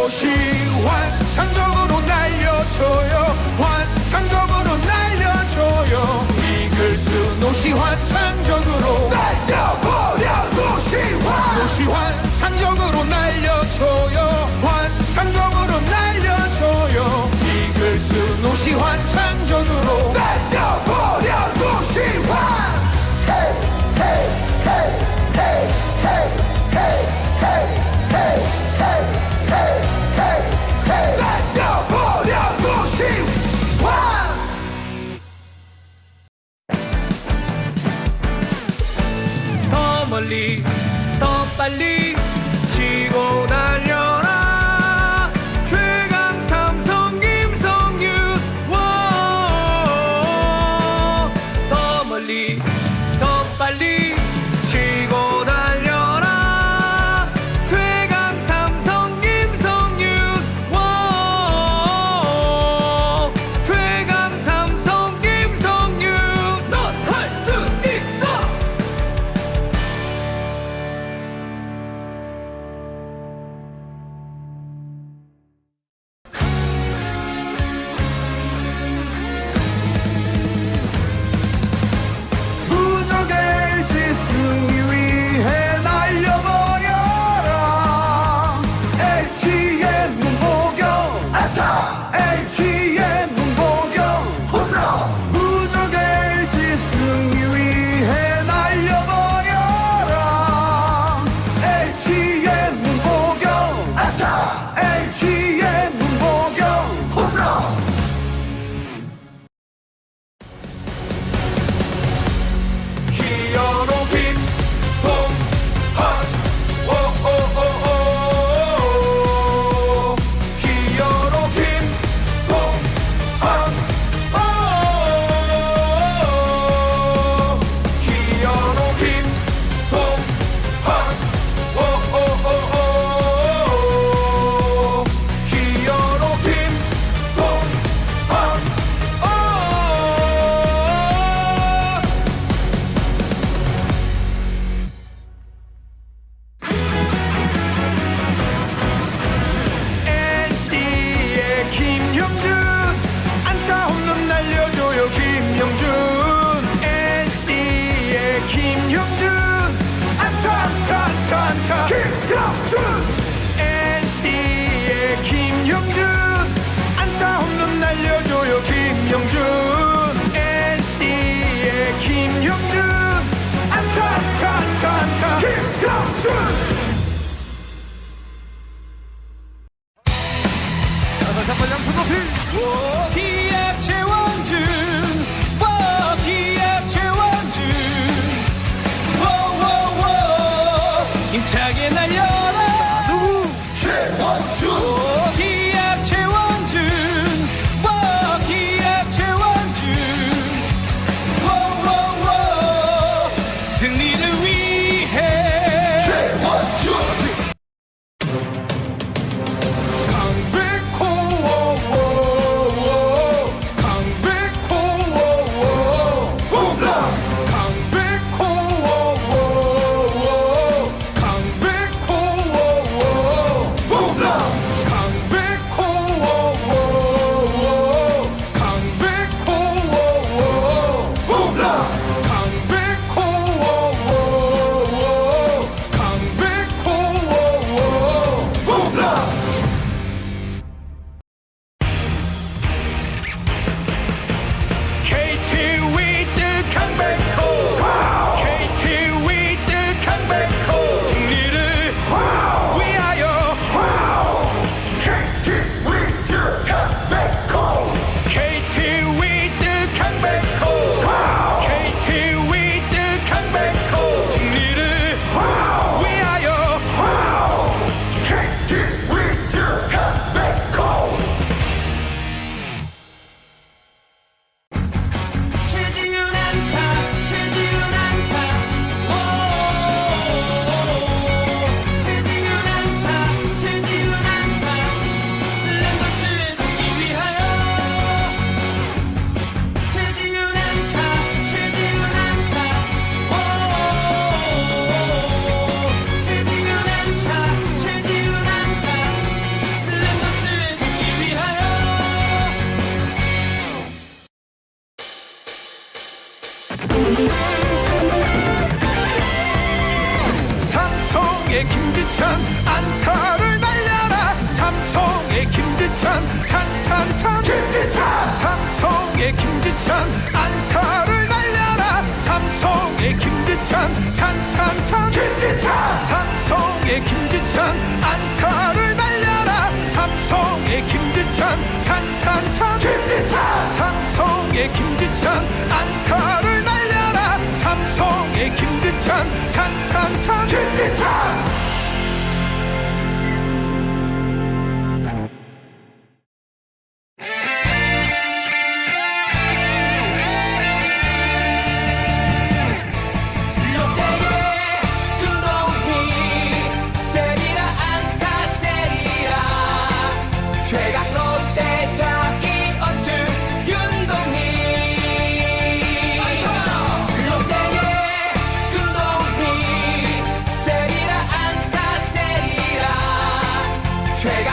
수노시 환상적으로 날려줘요. 환상적으로 날려줘요. 이글 수노시 환상적으로 날려버려. 노시 환상적으로 날려줘요. 환상적으로 날려줘요. 이글 수노시 환상적으로 날려버려. 노시 환 더 멀리 더 빨리 치고 달려라. 최강 삼성 김성윤. 더 멀리 더 빨리 치고 달려라. 최강 삼성 김성윤. 최강 삼성 김성윤. 넌 할 수 있어. 무적의 승리 위해 날려버려라. LG의 문보경 안타. LG의 문보경 홈런. 무적의 승리 위해 날려버려라. LG의 문보경 안타. LG의 문보경 홈런. 히어로 김동환. 오오오오. 히어로 김동환. 오. 히어로 김동환. 오오오오. 히어로 김동환. 오. NC의 김형준 안타 홈런 날려줘요. 김형준. NC의 김형준 안타 안타 안타 안타. 김형준. NC의 김형준 안타 홈런 날려줘요. 김형준. NC의 김형준 안타 안타 안타 안타. 김형준. 기합 최원준. 기합 최원준. 힘차게 날려라. 누구? 최원준. 기합 최원준. 기합 최원준. 승리를 위해 최원준. 강백호. 김지찬 안타를 날려라 삼성의 김지찬 찬찬찬 김지찬 삼성의 김지찬 안타를 날려라 삼성의 김지찬 찬찬찬 김지찬. 최강 롯데자 이언츠 윤동희 롯데의 윤동희 세리라 안타 세리라 최강